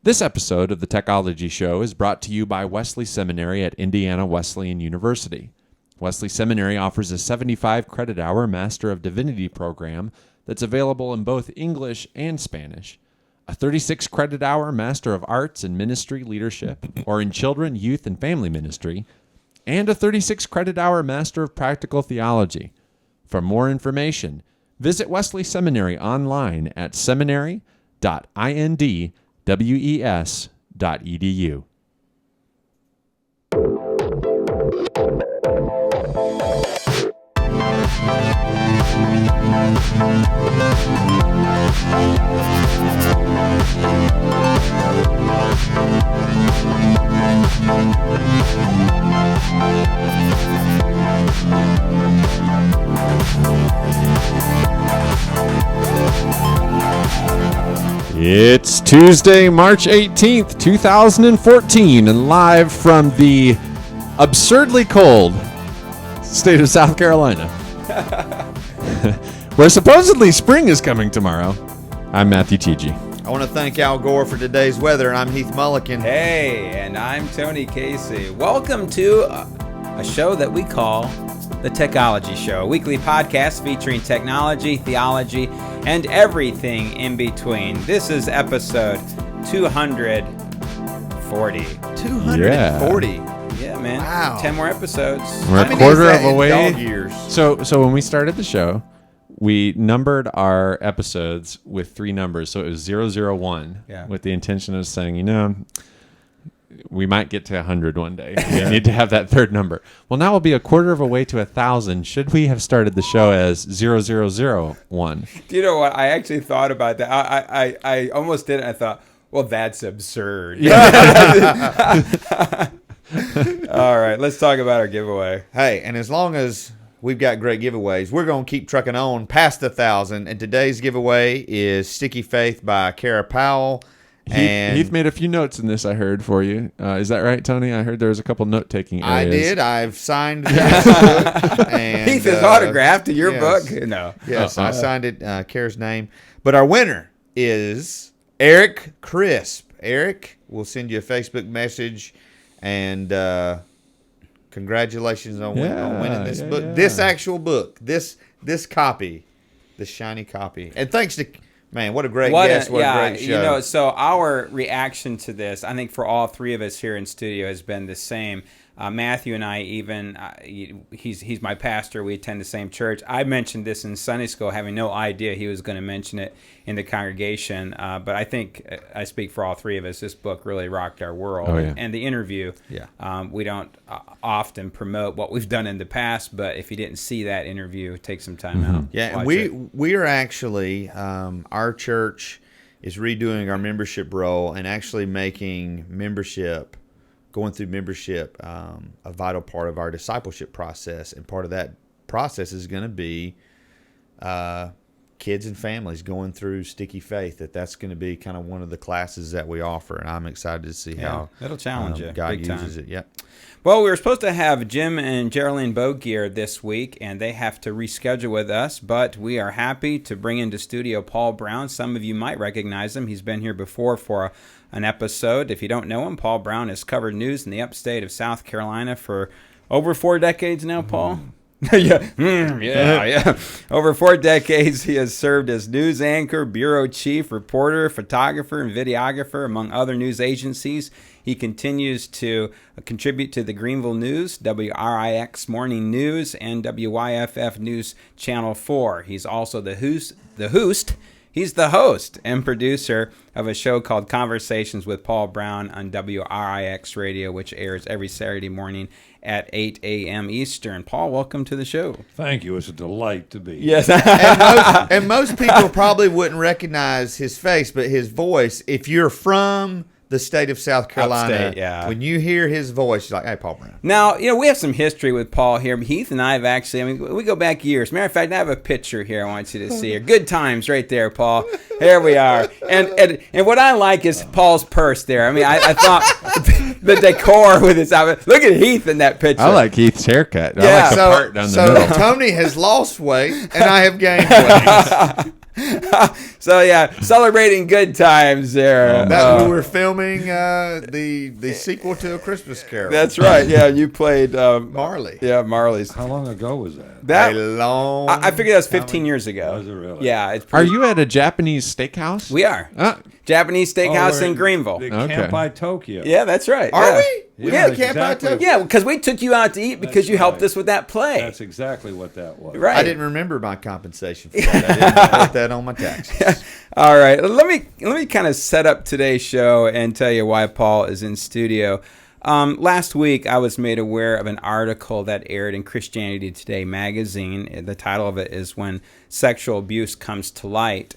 This episode of the Techology Show is brought to you by Wesley Seminary at Indiana Wesleyan University. Wesley Seminary offers a 75 credit hour Master of Divinity program that's available in both English and Spanish, a 36 credit hour Master of Arts in Ministry Leadership or in Children, Youth, and Family Ministry, and a 36 credit hour Master of Practical Theology. For more information, visit Wesley Seminary online at seminary.indwes.edu. It's Tuesday, March 18th, 2014, and live from the absurdly cold state of South Carolina, where supposedly spring is coming tomorrow. I'm Matthew T.G. I want to thank Al Gore for today's weather, and I'm Heath Mulliken. Hey, and I'm Tony Casey. Welcome to a show that we call The Techology Show, a weekly podcast featuring technology, theology, and everything in between. This is episode 240. 240? Yeah, man. Wow. 10 more episodes. We're a quarter of a way. Dog years? So when we started the show, we numbered our episodes with three numbers. So it was 001 with the intention of saying, we might get to 100 one day. We need to have that third number. Well, now we'll be a quarter of a way to 1,000. Should we have started the show as 0001? Do you know what? I actually thought about that. I almost did it. I thought, well, that's absurd. All right, let's talk about our giveaway. Hey, and as long as we've got great giveaways, we're going to keep trucking on past 1,000. And today's giveaway is Sticky Faith by Kara Powell. And Heath made a few notes in this, I heard, for you. Is that right, Tony? I heard there was a couple note-taking areas. I did. I've signed this book. And, Heath is autographed to your yes. book? No. Yes, I signed it, Kara's name. But our winner is Eric Crisp. Eric, we'll send you a Facebook message. And congratulations on winning this book. Yeah. This actual book. This copy. This shiny copy. And thanks to... Man, what a great guest. What a great show. So our reaction to this, I think for all three of us here in studio, has been the same. Matthew and I even, he's my pastor. We attend the same church. I mentioned this in Sunday school, having no idea he was going to mention it in the congregation. But I think I speak for all three of us. This book really rocked our world. Oh, yeah. And the interview, we don't often promote what we've done in the past, but if you didn't see that interview, take some time out. Yeah, and we are actually, our church is redoing our membership role and actually making going through membership a vital part of our discipleship process. And part of that process is going to be kids and families going through Sticky Faith. That's going to be kind of one of the classes that we offer. And I'm excited to see how it'll challenge you. God big uses time. it. Yep. Well, we were supposed to have Jim and Geraldine Bogear this week, and they have to reschedule with us, but we are happy to bring into studio Paul Brown. Some of you might recognize him. He's been here before for an episode. If you don't know him, Paul Brown has covered news in the upstate of South Carolina for over 4 decades now, Paul. Yeah. Over 4 decades, he has served as news anchor, bureau chief, reporter, photographer, and videographer, among other news agencies. He continues to contribute to the Greenville News, WRIX Morning News, and WYFF News Channel 4. He's also the host. He's the host and producer of a show called Conversations with Paul Brown on WRIX Radio, which airs every Saturday morning at 8 a.m. Eastern. Paul, welcome to the show. Thank you. It's a delight to be Yes. and most people probably wouldn't recognize his face, but his voice, if you're from the state of South Carolina, Upstate, when you hear his voice, you're like, hey, Paul Brown. Now, we have some history with Paul here. Heath and I have actually, we go back years. Matter of fact, I have a picture here I want you to see here. Good times right there, Paul. Here we are. And what I like is Paul's purse there. I thought the decor with his outfit. Look at Heath in that picture. I like Heath's haircut. Yeah. I like the part down the middle. Tony has lost weight, and I have gained weight. So yeah, celebrating good times there. That we were filming the sequel to A Christmas Carol. That's right. Yeah, you played Marley. Yeah, Marley's. How long ago was that? That A long. I figured that was 15 years ago. Was it really? Yeah, it's Are pretty, you at a Japanese steakhouse? we are Japanese Oh, steakhouse we're in Greenville. The Okay. Campai Tokyo. Yeah, that's right. Are yeah. we? Yeah, We that's can't buy exactly- Tokyo? Yeah, because we took you out to eat because That's you helped right. us with that play. That's exactly what that was. Right. I didn't remember my compensation for that. I didn't put that on my taxes. All right, let me kind of set up today's show and tell you why Paul is in studio. Last week, I was made aware of an article that aired in Christianity Today magazine. The title of it is "When Sexual Abuse Comes to Light."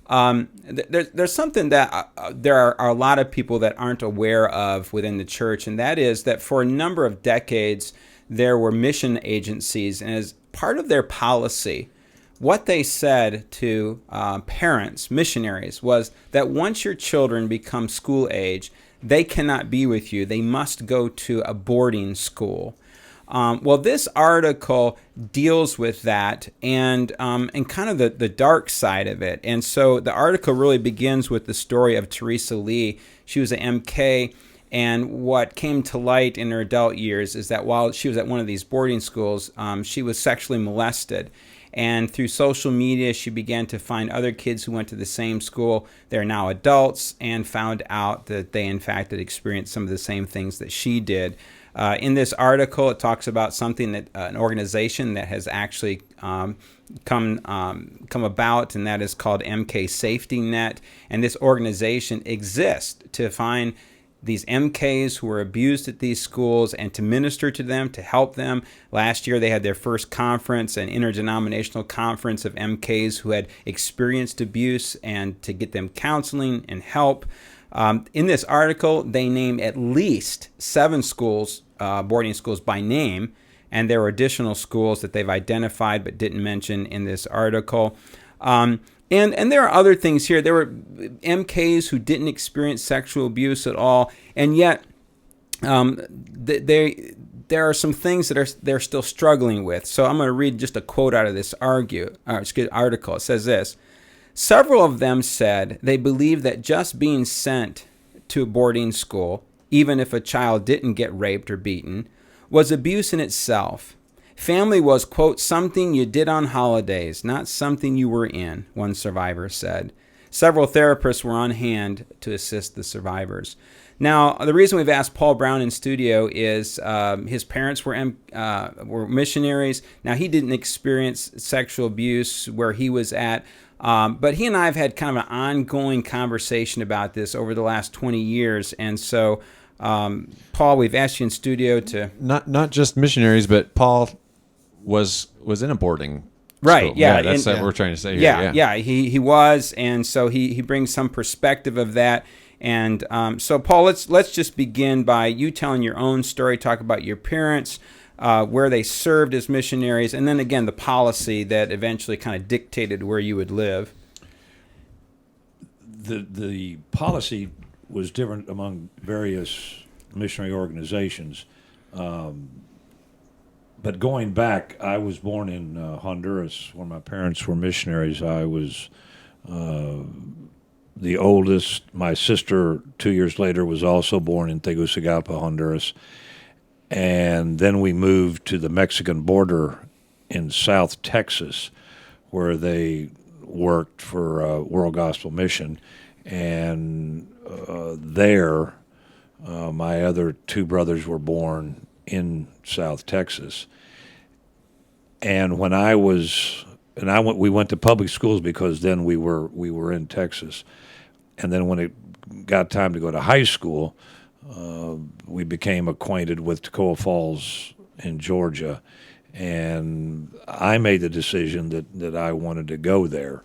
There's something that there are a lot of people that aren't aware of within the church, and that is that for a number of decades, there were mission agencies, and as part of their policy, what they said to parents, missionaries, was that once your children become school age, they cannot be with you. They must go to a boarding school. Well, this article deals with that and kind of the dark side of it. And so the article really begins with the story of Teresa Lee. She was an MK, and what came to light in her adult years is that while she was at one of these boarding schools, she was sexually molested. And through social media, she began to find other kids who went to the same school. They're now adults, and found out that they, in fact, had experienced some of the same things that she did. In this article, it talks about something that an organization that has actually come about, and that is called MK Safety Net. And this organization exists to find these MKs who were abused at these schools and to minister to them, to help them. Last year, they had their first conference, an interdenominational conference of MKs who had experienced abuse, and to get them counseling and help. In this article, they name at least 7 schools, boarding schools by name, and there were additional schools that they've identified but didn't mention in this article. And there are other things here. There were MKs who didn't experience sexual abuse at all, and yet there are some things that they're still struggling with. So I'm going to read just a quote out of this article. It says this: several of them said they believe that just being sent to a boarding school, even if a child didn't get raped or beaten, was abuse in itself. Family was, quote, something you did on holidays, not something you were in, one survivor said. Several therapists were on hand to assist the survivors. Now, the reason we've asked Paul Brown in studio is his parents were missionaries. Now, he didn't experience sexual abuse where he was at, but he and I have had kind of an ongoing conversation about this over the last 20 years. And so, Paul, we've asked you in studio to... Not just missionaries, but Paul was in a boarding Right, school. yeah. That's and, what we're trying to say here. Yeah, he was, and so he brings some perspective of that. And so, Paul, let's just begin by you telling your own story, talk about your parents, where they served as missionaries, and then again the policy that eventually kind of dictated where you would live. The policy was different among various missionary organizations. But going back, I was born in Honduras when my parents were missionaries. I was the oldest. My sister, 2 years later, was also born in Tegucigalpa, Honduras. And then we moved to the Mexican border in South Texas, where they worked for World Gospel Mission. And there, my other 2 brothers were born in South Texas. And when we went to public schools because then we were in Texas. And then when it got time to go to high school, we became acquainted with Toccoa Falls in Georgia. And I made the decision that I wanted to go there,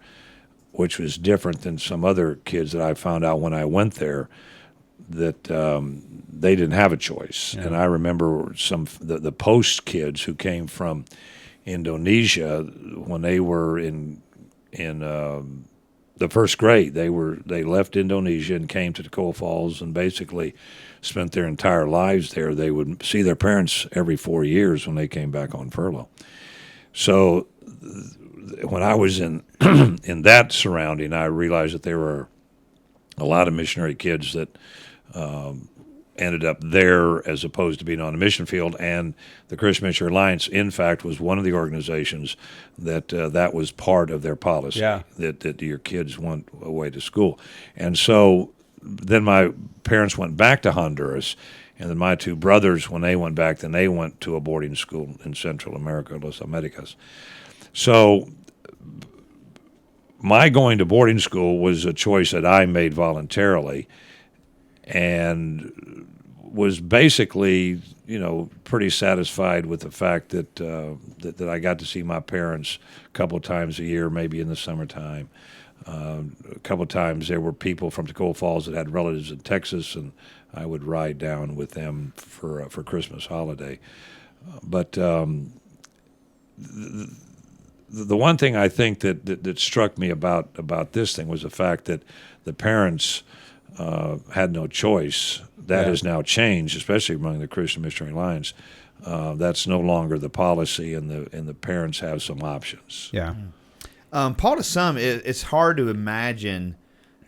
which was different than some other kids that I found out when I went there, that they didn't have a choice. Yeah. And I remember the post kids who came from Indonesia, when they were in the first grade, they left Indonesia and came to Toccoa Falls and basically spent their entire lives there. They would see their parents every 4 years when they came back on furlough. So when I was in in that surrounding, I realized that there were a lot of missionary kids that ended up there as opposed to being on the mission field. And the Christian Missionary Alliance, in fact, was one of the organizations that that was part of their policy, that your kids went away to school. And so then my parents went back to Honduras, and then my two brothers, when they went back, then they went to a boarding school in Central America, Los Americas. So my going to boarding school was a choice that I made voluntarily, and was basically, pretty satisfied with the fact that that I got to see my parents a couple of times a year, maybe in the summertime. A couple of times there were people from Toccoa Falls that had relatives in Texas, and I would ride down with them for Christmas holiday. But the one thing I think that struck me about this thing was the fact that the parents had no choice. That has now changed, especially among the Christian Missionary Alliance. That's no longer the policy, and the parents have some options. Yeah. Paul, to some, it's hard to imagine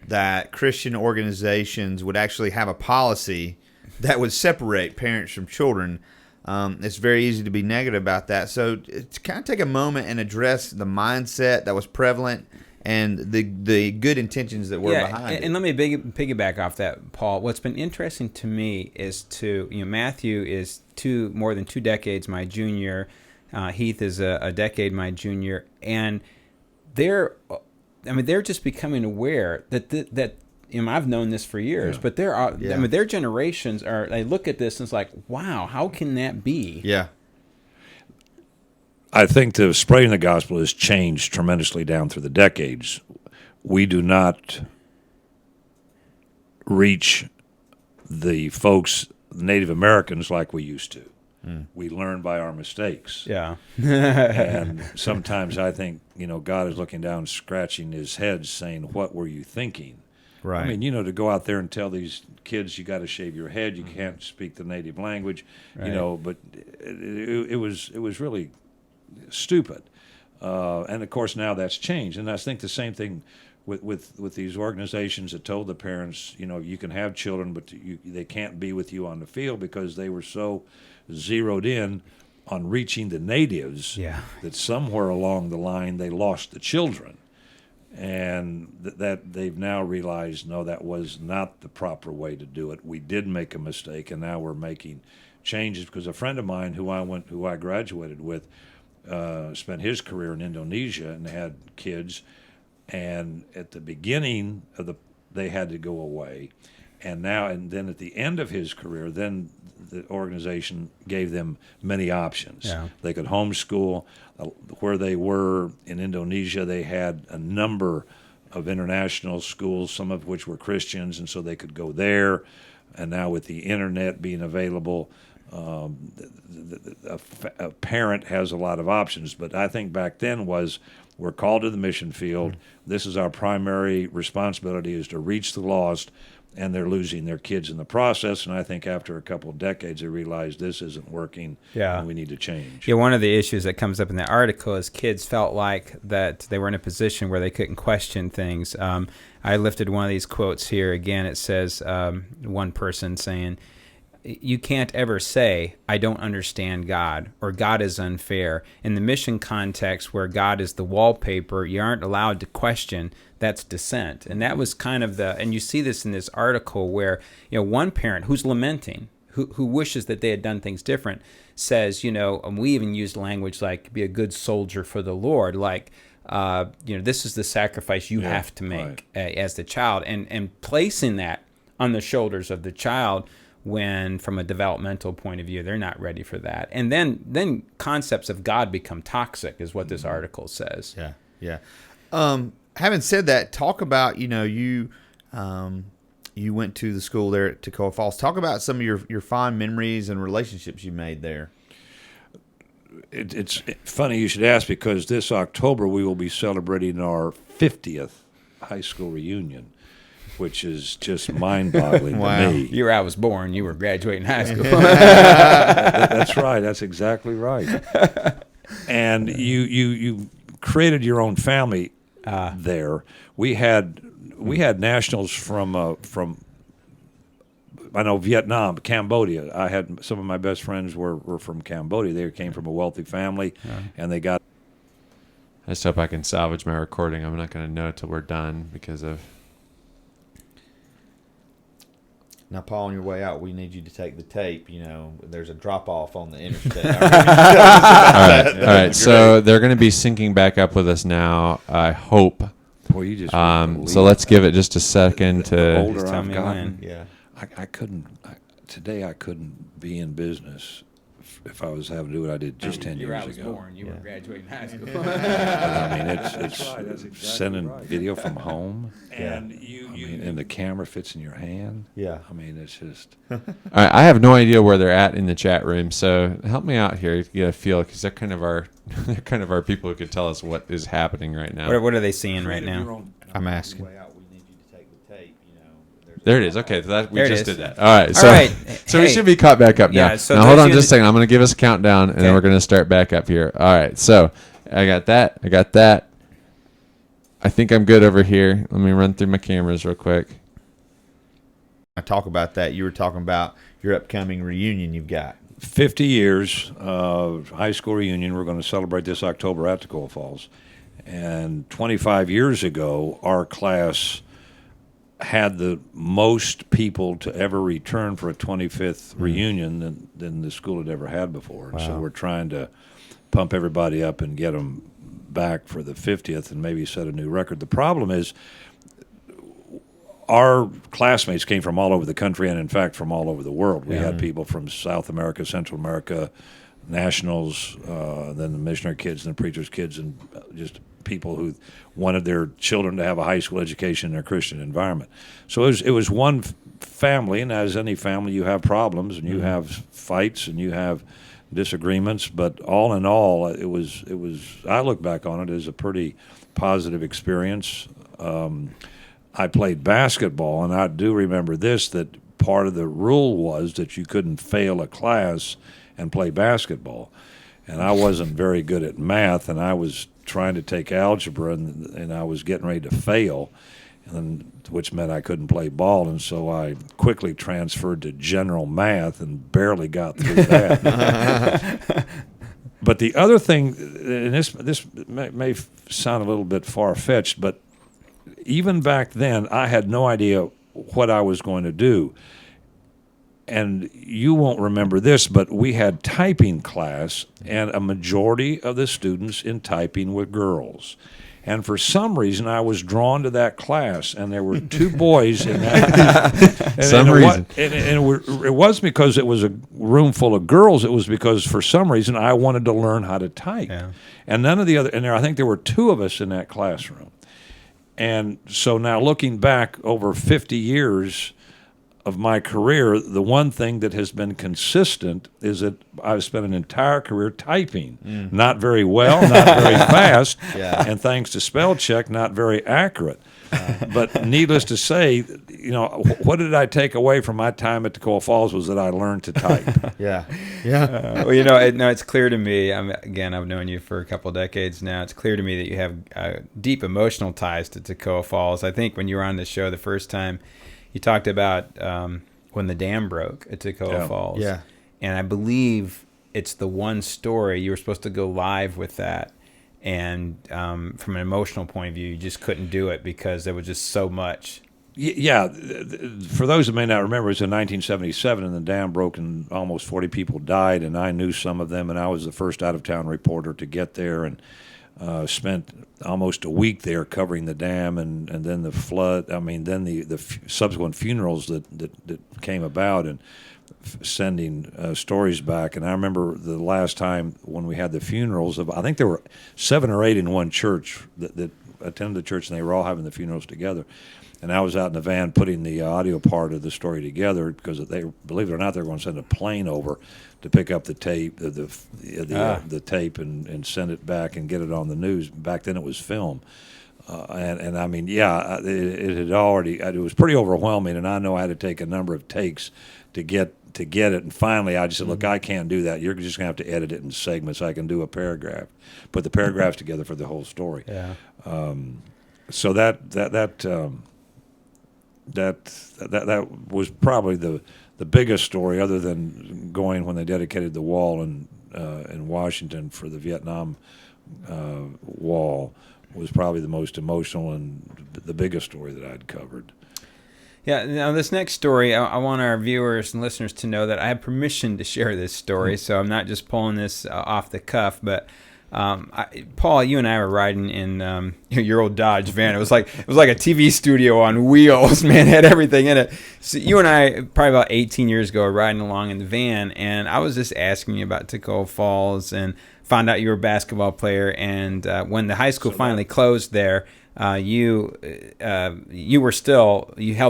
that Christian organizations would actually have a policy that would separate parents from children. It's very easy to be negative about that. So to kind of take a moment and address the mindset that was prevalent and the good intentions that were behind it. And let me piggyback off that, Paul. What's been interesting to me is Matthew is more than 2 decades my junior. Heath is a decade my junior, and they're just becoming aware that I've known this for years, but their generations they look at this and it's like, wow, how can that be? Yeah. I think the spreading the gospel has changed tremendously down through the decades. We do not reach the folks, Native Americans, like we used to. We learn by our mistakes. Yeah. And sometimes I think, God is looking down, scratching his head, saying, what were you thinking? Right. I mean, to go out there and tell these kids you got to shave your head, you can't speak the native language, but it was really stupid. And of course now that's changed. And I think the same thing with these organizations that told the parents, you can have children, but they can't be with you on the field, because they were so zeroed in on reaching the natives that somewhere along the line they lost the children. And that they've now realized, no, that was not the proper way to do it. We did make a mistake, and now we're making changes. Because a friend of mine who I graduated with spent his career in Indonesia and had kids, and at the beginning of they had to go away, and then at the end of his career, then the organization gave them many options. Yeah. They could homeschool. Where they were in Indonesia, they had a number of international schools, some of which were Christians, and so they could go there. And now with the internet being available, a parent has a lot of options. But I think back then we're called to the mission field. Mm-hmm. This is our primary responsibility, is to reach the lost, and they're losing their kids in the process. And I think after a couple of decades, they realized this isn't working, and we need to change. Yeah, one of the issues that comes up in the article is kids felt like that they were in a position where they couldn't question things. I lifted one of these quotes here. Again, it says, one person saying, "You can't ever say, 'I don't understand God,' or 'God is unfair.' In the mission context where God is the wallpaper, you aren't allowed to question. That's dissent." And that was kind of and you see this in this article where, one parent who's lamenting, who wishes that they had done things different, says, and we even used language like be a good soldier for the Lord, like, this is the sacrifice you have to make as the child, and placing that on the shoulders of the child, when from a developmental point of view, they're not ready for that. And then concepts of God become toxic, is what this article says. Yeah. Having said that, talk about, you went to the school there at Toccoa Falls. Talk about some of your fond memories and relationships you made there. It's funny you should ask, because this October we will be celebrating our 50th high school reunion, which is just mind-boggling to me. The year I was born, you were graduating high school. That's right. That's exactly right. And you created your own family there. We had nationals from I know Vietnam, Cambodia. I had some of my best friends were from Cambodia. They came from a wealthy family, and they got. I just hope I can salvage my recording. I'm not going to know till we're done because of. Now, Paul, on your way out, we need you to take the tape. There's a drop off on the interstate. All right. So they're going to be syncing back up with us now. I hope. Well, you just. So let's give it just a second The to. older Just tell I've me gotten, when. Yeah. I couldn't. Today I couldn't be in business if I was having to do what I did just 10 years ago. You were graduating high school. I mean, it's sending video from home, And and the camera fits in your hand. Yeah. I mean, it's just. All right, I have no idea where they're at in the chat room, so help me out here to get a feel because they're kind of our people who could tell us what is happening right now. What are they seeing right now? I'm asking. There it is. Okay, so we There it just is. did that. All right, so All right. so we Hey. should be caught back up now. Yeah, so now hold those on of you just a second. I'm going to give us a countdown, and then Okay. we're going to start back up here. All right, so I got that. I think I'm good over here. Let me run through my cameras real quick. I talk about that. You were talking about your upcoming reunion you've got. 50 years of high school reunion. We're going to celebrate this October at Toccoa Falls. And 25 years ago, our class had the most people to ever return for a 25th reunion than the school had ever had before. And so we're trying to pump everybody up and get them back for the 50th and maybe set a new record. The problem is our classmates came from all over the country and, in fact, from all over the world. We had people from South America, Central America, nationals, then the missionary kids and the preacher's kids, and just people who wanted their children to have a high school education in a Christian environment. So it was one family, and as any family, you have problems and you have fights and you have disagreements. But all in all, it was. I look back on it as a pretty positive experience. I played basketball, and I do remember this, that part of the rule was that you couldn't fail a class and play basketball. And I wasn't very good at math, and I was trying to take algebra, and I was getting ready to fail, which meant I couldn't play ball. And so I quickly transferred to general math and barely got through that. But the other thing, and this may sound a little bit far-fetched, but even back then, I had no idea what I was going to do. And you won't remember this, but we had typing class, and a majority of the students in typing were girls. And for some reason, I was drawn to that class, and there were two boys in that. It wasn't because it was a room full of girls. It was because for some reason I wanted to learn how to type. Yeah. And none of the other, and I think there were two of us in that classroom. And so now looking back over 50 years of my career, the one thing that has been consistent is that I've spent an entire career typing. Not very well, not very fast, and thanks to spell check, not very accurate. But needless to say, what did I take away from my time at Toccoa Falls was that I learned to type. Yeah. Well, it's clear to me. I've known you for a couple of decades now. It's clear to me that you have deep emotional ties to Toccoa Falls. I think when you were on the show the first time, you talked about when the dam broke at Toccoa Falls. Yeah. And I believe it's the one story you were supposed to go live with that. And from an emotional point of view, you just couldn't do it because there was just so much. Yeah. For those who may not remember, it was in 1977, and the dam broke, and almost 40 people died, and I knew some of them, and I was the first out-of-town reporter to get there, and spent almost a week there covering the dam, and then the flood. I mean, then the subsequent funerals that came about, and sending stories back. And I remember the last time when we had the funerals, I think there were 7 or 8 in one church that attended the church, and they were all having the funerals together. And I was out in the van putting the audio part of the story together because they, believe it or not, they were going to send a plane over to pick up the tape, the tape, and send it back and get it on the news. Back then, it was film. And I mean, yeah, it had already. It was pretty overwhelming, and I know I had to take a number of takes to get it. And finally, I just said, "Look, I can't do that. You're just gonna have to edit it in segments. I can do a paragraph, put the paragraphs together for the whole story." Yeah. So that was probably the biggest story, other than going when they dedicated the wall in Washington for the Vietnam wall, was probably the most emotional and the biggest story that I'd covered. Yeah, now this next story, I want our viewers and listeners to know that I have permission to share this story, so I'm not just pulling this off the cuff, but Paul, you and I were riding in your old Dodge van. It was like a TV studio on wheels, man. It had everything in it. So you and I, probably about 18 years ago, were riding along in the van, and I was just asking you about Toccoa Falls and found out you were a basketball player. And when the high school finally closed there, you held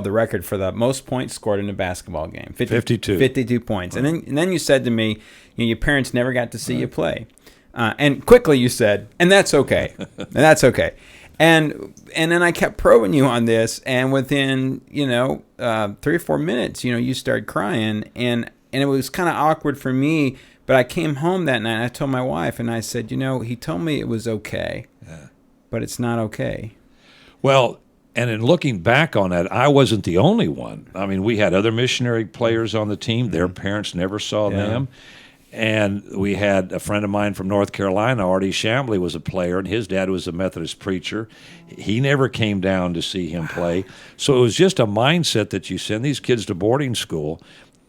the record for the most points scored in a basketball game. 52 points. Right. And then you said to me, your parents never got to see you play. And quickly you said, and that's okay. And that's okay. And then I kept probing you on this, and within 3 or 4 minutes, you started crying, and it was kind of awkward for me. But I came home that night, and I told my wife, and I said, he told me it was okay, but it's not okay. Well, and in looking back on that, I wasn't the only one. I mean, we had other missionary players on the team. Their parents never saw them. And we had a friend of mine from North Carolina, Artie Shambly, was a player, and his dad was a Methodist preacher. He never came down to see him play. So it was just a mindset that you send these kids to boarding school,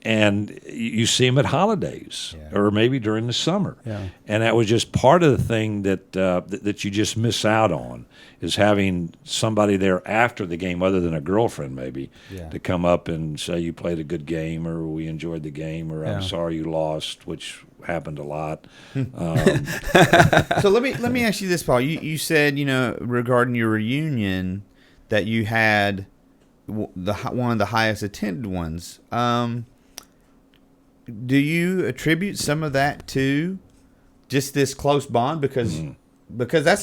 and you see them at holidays or maybe during the summer. Yeah. And that was just part of the thing that you just miss out on, is having somebody there after the game, other than a girlfriend maybe, to come up and say you played a good game, or we enjoyed the game, or I'm sorry you lost, which happened a lot. So let me ask you this, Paul. You said, regarding your reunion, that you had one of the highest attended ones. Do you attribute some of that to just this close bond? Because that's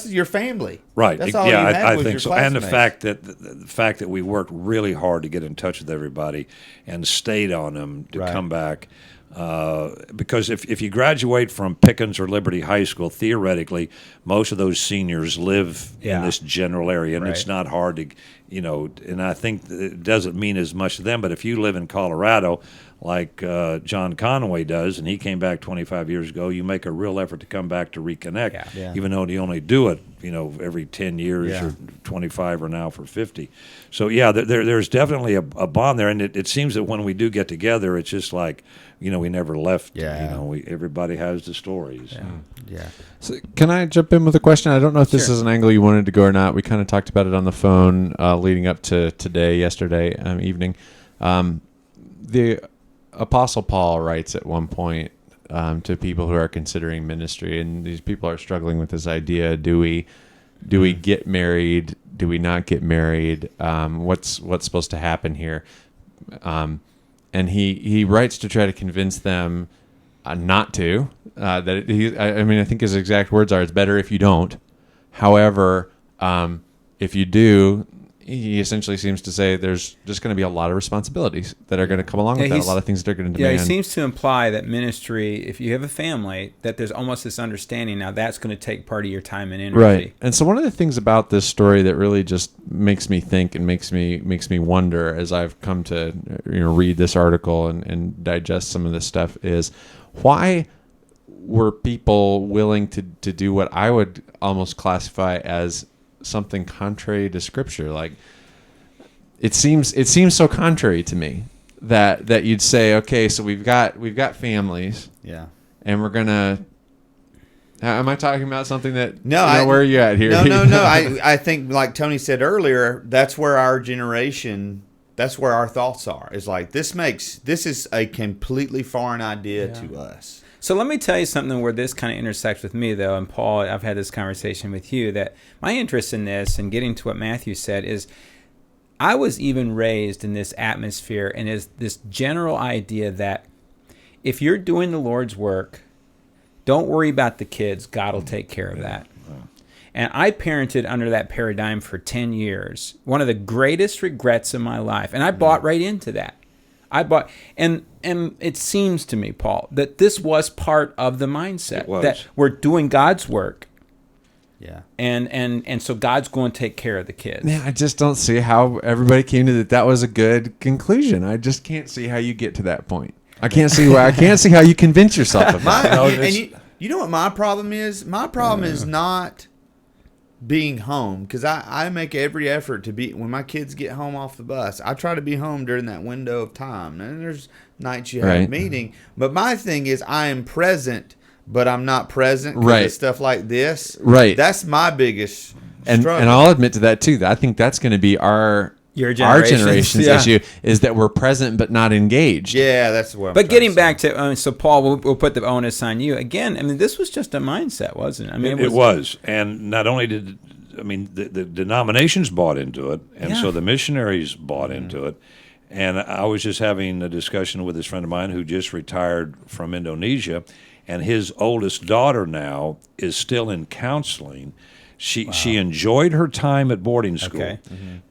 your family, right? That's all you had I was think your so. classmates. And the fact that we worked really hard to get in touch with everybody and stayed on them to come back. Because if you graduate from Pickens or Liberty High School, theoretically, most of those seniors live in this general area, and it's not hard to, and I think it doesn't mean as much to them. But if you live in Colorado, like John Conway does, and he came back 25 years ago, you make a real effort to come back to reconnect, even though you only do it, every 10 years or 25 or now for 50. So, there's definitely a bond there, and it seems that when we do get together, it's just like, we never left. Everybody has the stories. Yeah. So can I jump in with a question? I don't know if this is an angle you wanted to go or not. We kind of talked about it on the phone leading up to yesterday evening. The Apostle Paul writes at one point to people who are considering ministry, and these people are struggling with this idea: do we get married? Do we not get married? What's supposed to happen here? And he writes to try to convince them not to. I think his exact words are, "It's better if you don't." However, if you do, he essentially seems to say there's just going to be a lot of responsibilities that are going to come along with that, a lot of things that are going to demand. Yeah, he seems to imply that ministry, if you have a family, that there's almost this understanding now that's going to take part of your time and energy. Right. And so one of the things about this story that really just makes me think and makes me wonder as I've come to read this article and digest some of this stuff is, why were people willing to do what I would almost classify as something contrary to Scripture? Like, it seems so contrary to me that you'd say, okay, so we've got families, and we're gonna. Am I talking about something that? No, where are you at here? No. I think, like Tony said earlier, that's where our generation. That's where our thoughts are. It's like this is a completely foreign idea to us. So let me tell you something where this kind of intersects with me, though, and Paul, I've had this conversation with you, that my interest in this and getting to what Matthew said is I was even raised in this atmosphere and is this general idea that if you're doing the Lord's work, don't worry about the kids. God will take care of that. And I parented under that paradigm for 10 years. One of the greatest regrets of my life. And I bought right into that. And it seems to me, Paul, that this was part of the mindset. It was. That we're doing God's work. Yeah. And so God's going to take care of the kids. Yeah, I just don't see how everybody came to that was a good conclusion. I just can't see how you get to that point. I can't see how you convince yourself of that. You know what my problem is? My problem is not being home, because I make every effort to be, when my kids get home off the bus, I try to be home during that window of time. And there's nights you have a Right. meeting. But my thing is I am present, but I'm not present because Right. of stuff like this. Right. That's my biggest And struggle. I'll admit to that too. I think that's going to be Your our generation's- generation's yeah. issue, is that we're present but not engaged. Yeah, that's what I'm But trying getting to back say. to, so Paul, we'll put the onus on you. Again, I mean, this was just a mindset, wasn't it? I mean, It was. And not only did, the denominations bought into it, and Yeah. so the missionaries bought into it. And I was just having a discussion with this friend of mine who just retired from Indonesia, and his oldest daughter now is still in counseling. She enjoyed her time at boarding school, Okay.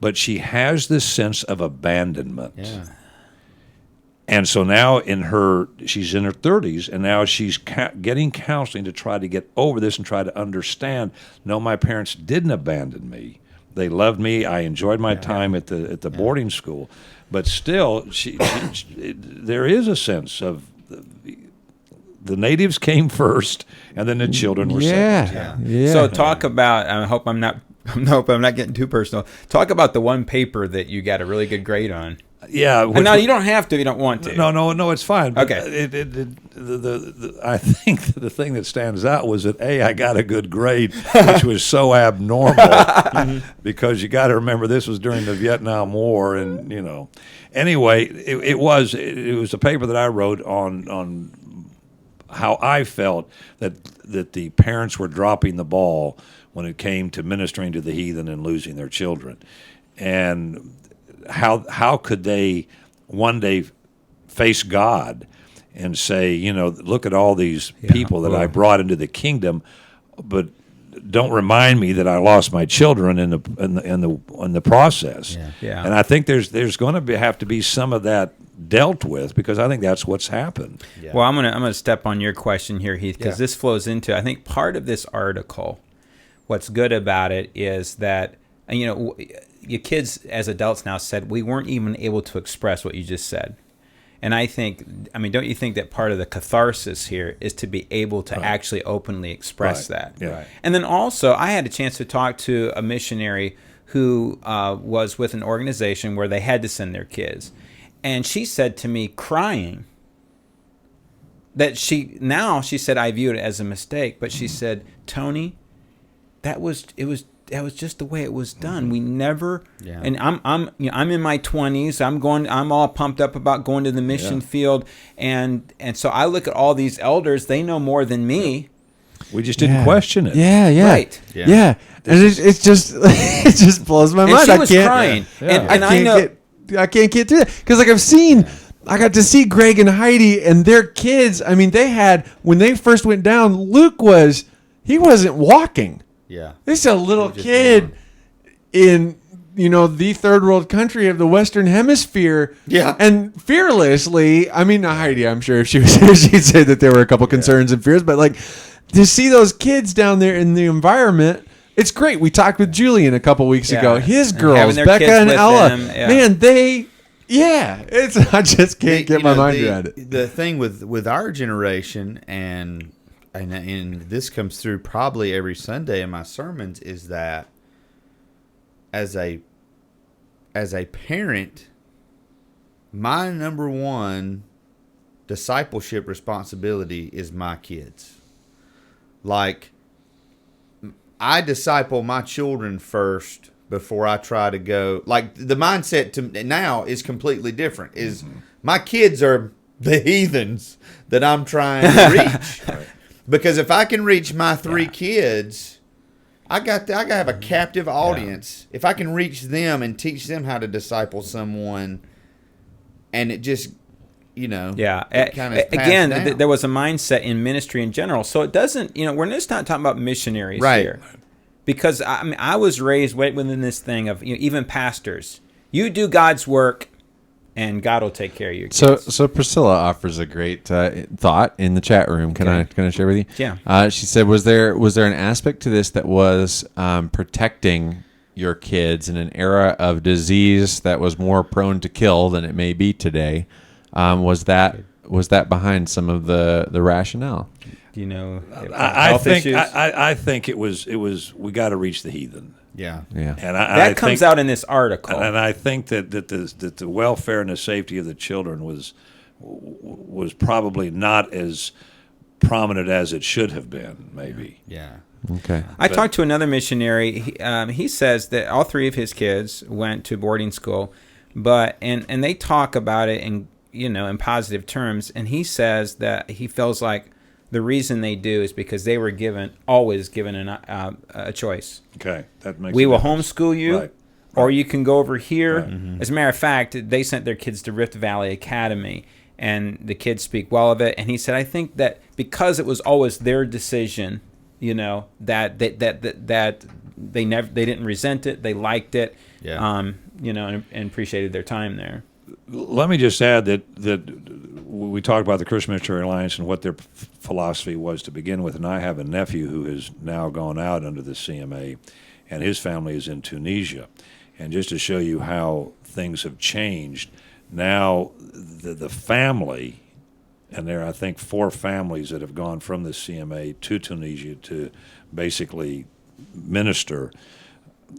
but she has this sense of abandonment. Yeah. And so now she's in her 30s, and now she's getting counseling to try to get over this and try to understand, no, my parents didn't abandon me. They loved me. I enjoyed my time at the boarding school. But still, there is a sense of the natives came first, and then the children were second. Yeah. So talk about, I hope I'm not getting too personal. Talk about the one paper that you got a really good grade on. Yeah. And now you don't have to if you don't want to. No, it's fine. But Okay. I think the thing that stands out was that I got a good grade, which was so abnormal, because you got to remember this was during the Vietnam War, and Anyway, it was a paper that I wrote on how I felt that the parents were dropping the ball when it came to ministering to the heathen and losing their children, and how could they one day face God and say, look at all these people that I brought into the kingdom, but don't remind me that I lost my children in the process. Yeah. And I think there's going to have to be some of that dealt with, because I think that's what's happened. Well, I'm gonna step on your question here, Heath, because this flows into, I think, part of this article. What's good about it is that, your kids as adults now said we weren't even able to express what you just said. And I think, don't you think that part of the catharsis here is to be able to actually openly express that? Yeah. Right. And then also, I had a chance to talk to a missionary who was with an organization where they had to send their kids. And she said to me, crying, that she said, I view it as a mistake, but she said, Tony, that was just the way it was done. We never, and I'm in my 20s. I'm all pumped up about going to the mission field, and so I look at all these elders. They know more than me. We just didn't question it. Yeah. Right. Yeah. And it's just it just blows my And mind. she was crying, and I know. I can't get through that, because I got to see Greg and Heidi and their kids. I mean, when they first went down, Luke he wasn't walking. Yeah. This is a little kid in, the third world country of the Western Hemisphere. Yeah. And fearlessly, Heidi, I'm sure if she was here, she'd say that there were a couple concerns and fears, but to see those kids down there in the environment, it's great. We talked with Julian a couple weeks ago. His And girls, having their Becca kids and with Ella, them, man, I just can't get my mind around it. The thing with our generation, and this comes through probably every Sunday in my sermons, is that as a parent, my number one discipleship responsibility is my kids. I disciple my children first before I try to go. The mindset now is completely different. My kids are the heathens that I'm trying to reach. Right. Because if I can reach my 3 kids, I got to have a captive audience. If I can reach them and teach them how to disciple someone, and it just, it kind of again, there was a mindset in ministry in general. So it doesn't, we're just not talking about missionaries here. because I was raised within this thing of even pastors. You do God's work, and God will take care of your kids. So Priscilla offers a great thought in the chat room. Can I share with you? Yeah. She said, was there an aspect to this that was protecting your kids in an era of disease that was more prone to kill than it may be today? Was that behind some of the rationale? Do you know? I think it was we got to reach the heathen. Yeah. Yeah. And that comes out in this article. And I think that the welfare and the safety of the children was probably not as prominent as it should have been, maybe. Yeah. Okay. I talked to another missionary. He says that all three of his kids went to boarding school, but and they talk about it in positive terms. And he says that he feels like the reason they do is because they were always given a choice. Okay, that makes. We will difference. homeschool you, Right. or you can go over here. Right. Mm-hmm. As a matter of fact, they sent their kids to Rift Valley Academy, and the kids speak well of it. And he said, I think that because it was always their decision, that they didn't resent it, they liked it, and appreciated their time there. Let me just add that we talked about the Christian Missionary Alliance and what their philosophy was to begin with, and I have a nephew who has now gone out under the CMA, and his family is in Tunisia. And just to show you how things have changed, now the family, and there are, I think, 4 families that have gone from the CMA to Tunisia to basically minister,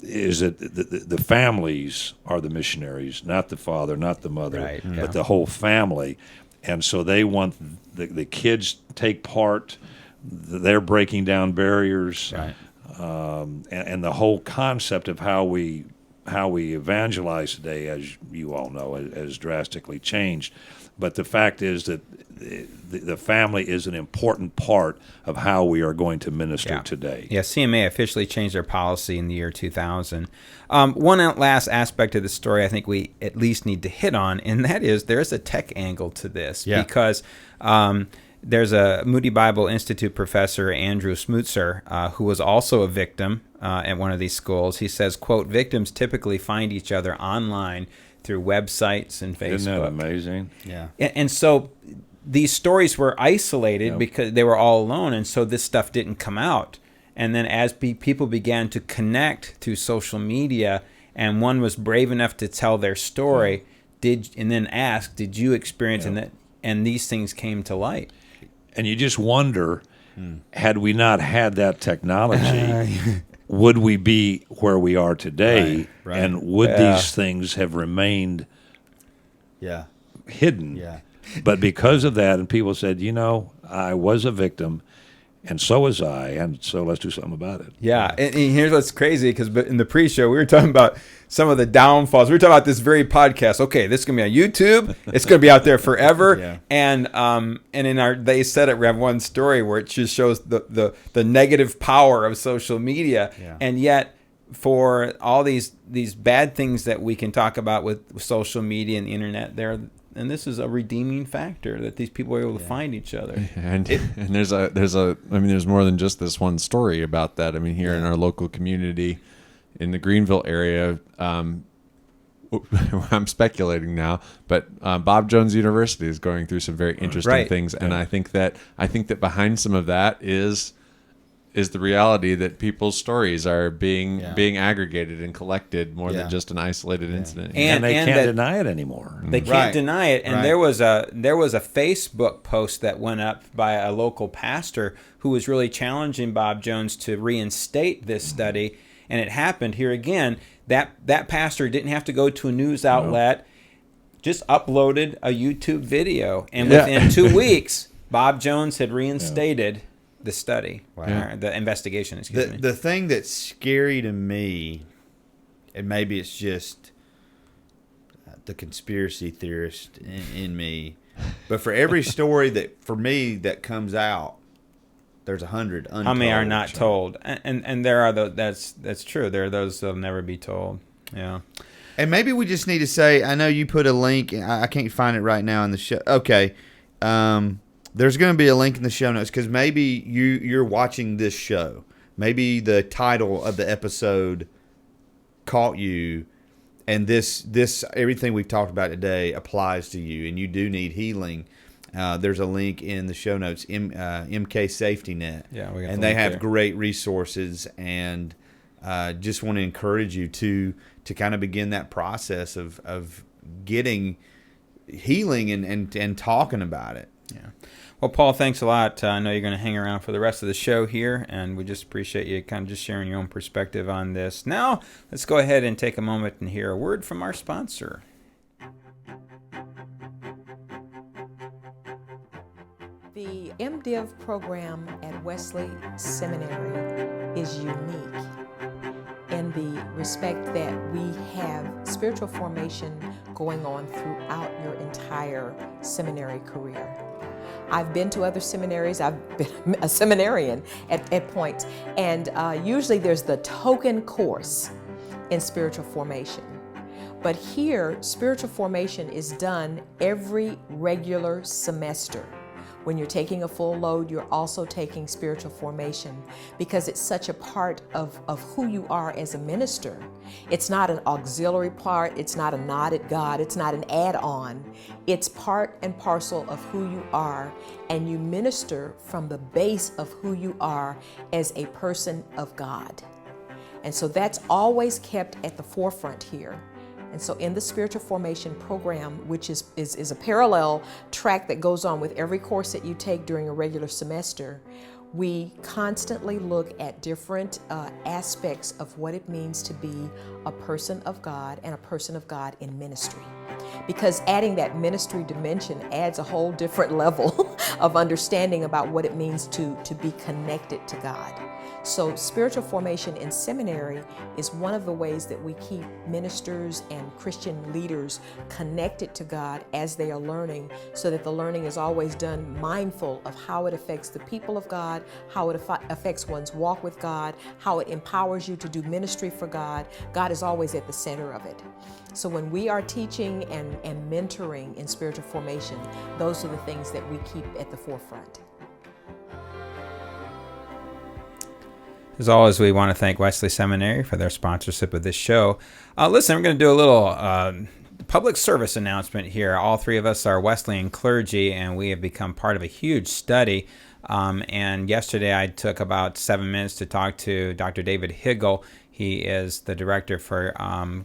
is that the families are the missionaries, not the father, not the mother, Right, but yeah. the whole family. And so they want the kids take part. They're breaking down barriers, Right. And the whole concept of how we evangelize today, as you all know, has drastically changed. But the fact is that the family is an important part of how we are going to minister today. Yeah, CMA officially changed their policy in the year 2000. One last aspect of the story I think we at least need to hit on, and that is there's a tech angle to this because there's a Moody Bible Institute professor, Andrew Smutzer, who was also a victim at one of these schools. He says, quote, victims typically find each other online through websites and Facebook. Isn't that amazing? Yeah. And so these stories were isolated because they were all alone, and so this stuff didn't come out. And then as people began to connect through social media, and one was brave enough to tell their story, and then ask, did you experience that? And these things came to light. And you just wonder, had we not had that technology, would we be where we are today? Right. And would these things have remained hidden? Yeah. But because of that, and people said, I was a victim, and so was I, and so let's do something about it. Yeah, and here's what's crazy, because in the pre-show, we were talking about some of the downfalls. We were talking about this very podcast. Okay, this is going to be on YouTube. It's going to be out there forever. And in They Said It, we have one story where it just shows the negative power of social media. Yeah. And yet, for all these bad things that we can talk about with social media and the internet, and this is a redeeming factor that these people are able to find each other. And there's more than just this one story about that. I mean, here in our local community, in the Greenville area, I'm speculating now, but Bob Jones University is going through some very interesting things, and I think that behind some of that is the reality that people's stories are being aggregated and collected more than just an isolated incident. And they can't deny it anymore. They can't deny it. And there was a Facebook post that went up by a local pastor who was really challenging Bob Jones to reinstate this study. And it happened here again. That pastor didn't have to go to a news outlet, just uploaded a YouTube video. And within 2 weeks, Bob Jones had reinstated the study, the investigation, excuse me. The thing that's scary to me, and maybe it's just the conspiracy theorist in me, but for every story that comes out, there's 100 untold. How many are not told? And there are that's true. There are those that'll never be told. Yeah. And maybe we just need to say, I know you put a link, I can't find it right now in the show. Okay. There's going to be a link in the show notes because maybe you're watching this show. maybe the title of the episode caught you, and this everything we've talked about today applies to you, and you do need healing. There's a link in the show notes, MK Safety Net, Yeah, we got and the they link have there. great resources, and just want to encourage you to kind of begin that process of getting healing and talking about it. Yeah. Well, Paul, thanks a lot. I know you're going to hang around for the rest of the show here, and we just appreciate you kind of just sharing your own perspective on this. Now, let's go ahead and take a moment and hear a word from our sponsor. The MDiv program at Wesley Seminary is unique in the respect that we have spiritual formation going on throughout your entire seminary career. I've been to other seminaries, I've been a seminarian at points, and usually there's the token course in spiritual formation. But here, spiritual formation is done every regular semester. When you're taking a full load, you're also taking spiritual formation because it's such a part of who you are as a minister. It's not an auxiliary part, it's not a nod at God, it's not an add-on. It's part and parcel of who you are, and you minister from the base of who you are as a person of God. And so that's always kept at the forefront here. And so in the spiritual formation program, which is a parallel track that goes on with every course that you take during a regular semester, we constantly look at different aspects of what it means to be a person of God and a person of God in ministry. Because adding that ministry dimension adds a whole different level of understanding about what it means to be connected to God. So spiritual formation in seminary is one of the ways that we keep ministers and Christian leaders connected to God as they are learning, so that the learning is always done mindful of how it affects the people of God, how it affects one's walk with God, how it empowers you to do ministry for God. God is always at the center of it. So when we are teaching and mentoring in spiritual formation, those are the things that we keep at the forefront. As always, we want to thank Wesley Seminary for their sponsorship of this show. Listen, we're going to do a little public service announcement here. All three of us are Wesleyan clergy, and we have become part of a huge study. And yesterday I took about 7 minutes to talk to Dr. David Higgle. He is the director for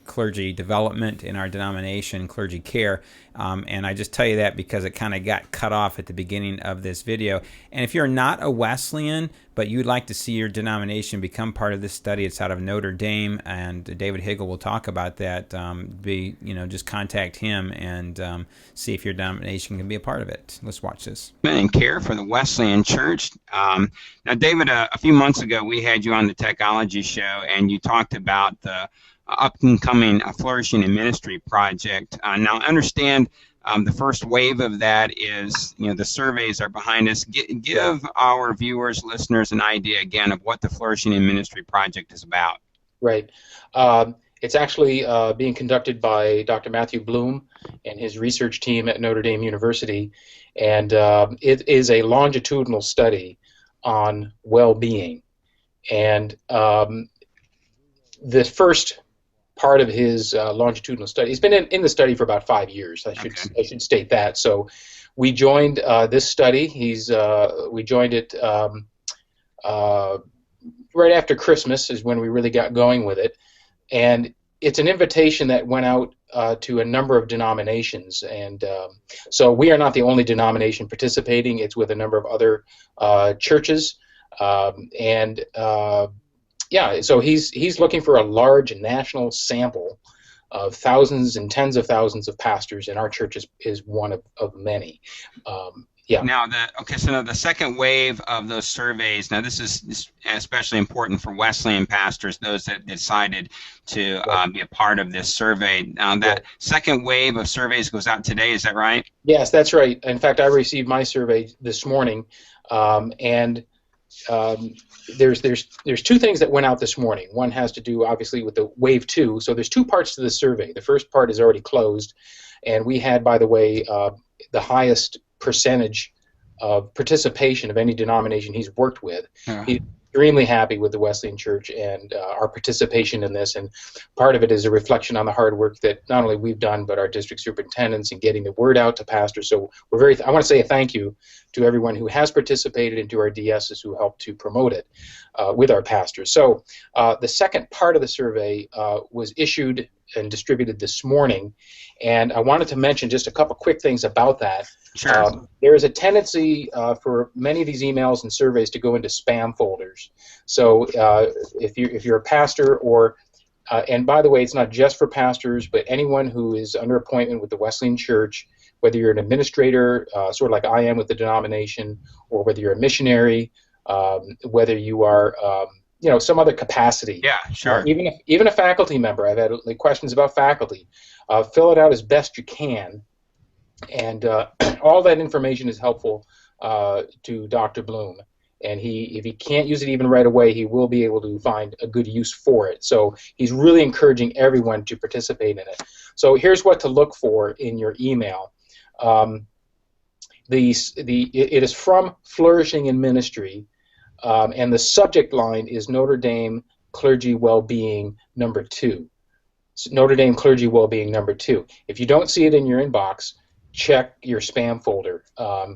clergy development in our denomination, Clergy Care. And I just tell you that because it kind of got cut off at the beginning of this video. And if you're not a Wesleyan, but you'd like to see your denomination become part of this study, it's out of Notre Dame, and David Higgle will talk about that. Just contact him and see if your denomination can be a part of it. Let's watch this. And care for the Wesleyan Church. Now, David, a few months ago, we had you on the Techology Show, and you talked about the up-and-coming Flourishing in Ministry project. Now, I understand the first wave of that is, the surveys are behind us. Give our viewers, listeners, an idea again of what the Flourishing in Ministry project is about. Right. It's actually being conducted by Dr. Matthew Bloom and his research team at Notre Dame University, and it is a longitudinal study on well-being. And the first part of his longitudinal study, he's been in the study for about 5 years. I should state that. So we joined this study. We joined it right after Christmas is when we really got going with it. And it's an invitation that went out to a number of denominations. And so we are not the only denomination participating. It's with a number of other churches. So he's looking for a large national sample of thousands and tens of thousands of pastors, and our church is one of many. Now, the second wave of those surveys, now this is especially important for Wesleyan pastors, those that decided to be a part of this survey. Now, that second wave of surveys goes out today, is that right? Yes, that's right. In fact, I received my survey this morning, and there's two things that went out this morning. One has to do, obviously, with the wave 2. So there's two parts to the survey. The first part is already closed, and we had, by the way, the highest percentage of participation of any denomination he's worked with. extremely happy with the Wesleyan Church and our participation in this, and part of it is a reflection on the hard work that not only we've done, but our district superintendents in getting the word out to pastors. So I want to say a thank you to everyone who has participated and to our DSs who helped to promote it with our pastors. So the second part of the survey was issued and distributed this morning, and I wanted to mention just a couple quick things about that. Sure. There is a tendency for many of these emails and surveys to go into spam folders. So if you're a pastor, or and by the way, it's not just for pastors, but anyone who is under appointment with the Wesleyan Church, whether you're an administrator, sort of like I am with the denomination, or whether you're a missionary, whether you are some other capacity. Yeah, sure. Even a faculty member. I've had questions about faculty. Fill it out as best you can, and all that information is helpful to Dr. Bloom. And if he can't use it even right away, he will be able to find a good use for it. So he's really encouraging everyone to participate in it. So here's what to look for in your email. It is from Flourishing in Ministry, and the subject line is Notre Dame Clergy Wellbeing number 2. Notre Dame Clergy Wellbeing number 2. If you don't see it in your inbox, check your spam folder,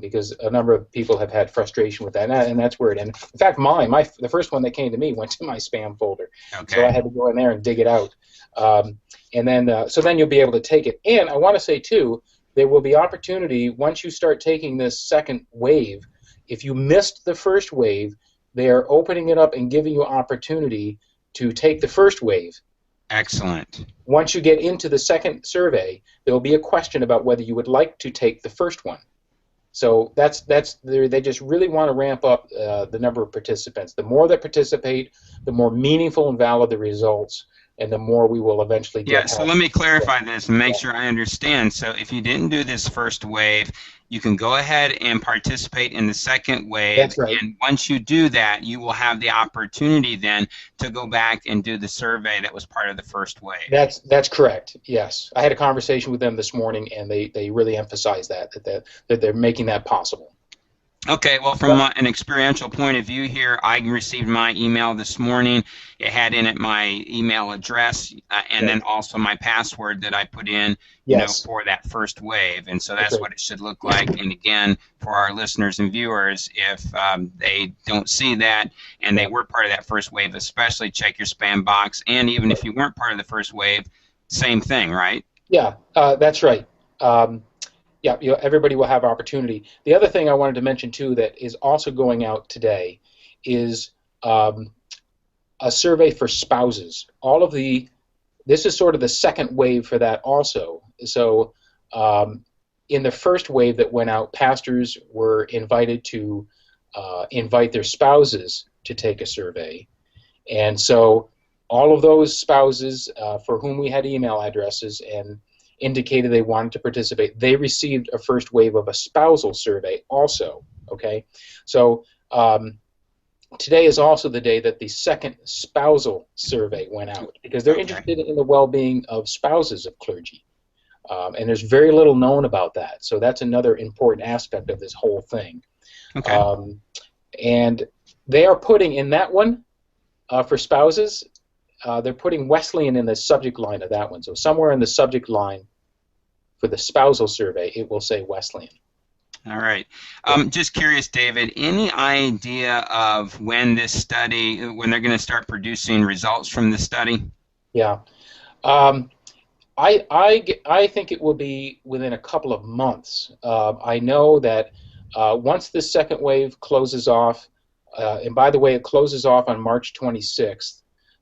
because a number of people have had frustration with that, and that's where it ended. In fact, the first one that came to me went to my spam folder, Okay. so I had to go in there and dig it out, and then so then you'll be able to take it. And I want to say too, there will be opportunity once you start taking this second wave. If you missed the first wave, they are opening it up and giving you opportunity to take the first wave. Excellent. Once you get into the second survey, there will be a question about whether you would like to take the first one. So they just really want to ramp up the number of participants. The more that participate, the more meaningful and valid the results, and the more we will eventually get. Yeah, so let me clarify this and make sure I understand. So if you didn't do this first wave, you can go ahead and participate in the second wave. That's right. And once you do that, you will have the opportunity then to go back and do the survey that was part of the first wave. That's correct. Yes, I had a conversation with them this morning, and they really emphasized that they're making that possible. Okay, well, from an experiential point of view here, I received my email this morning. It had in it my email address and then also my password that I put in for that first wave. And so that's what it should look like. And again, for our listeners and viewers, if they don't see that and they were part of that first wave, especially check your spam box. And even if you weren't part of the first wave, same thing, right? Yeah, that's right. Yeah, everybody will have opportunity. The other thing I wanted to mention too that is also going out today is a survey for spouses. This is sort of the second wave for that also. So in the first wave that went out, pastors were invited to invite their spouses to take a survey. And so all of those spouses for whom we had email addresses and indicated they wanted to participate, they received a first wave of a spousal survey also. Okay, so today is also the day that the second spousal survey went out, because they're interested in the well-being of spouses of clergy, and there's very little known about that. So that's another important aspect of this whole thing. Okay. And they are putting in that one for spouses. They're putting Wesleyan in the subject line of that one. So somewhere in the subject line for the spousal survey, it will say Wesleyan. All right. Just curious, David, any idea of when they're going to start producing results from the study? Yeah. I think it will be within a couple of months. I know that once this second wave closes off, and by the way, it closes off on March 26th,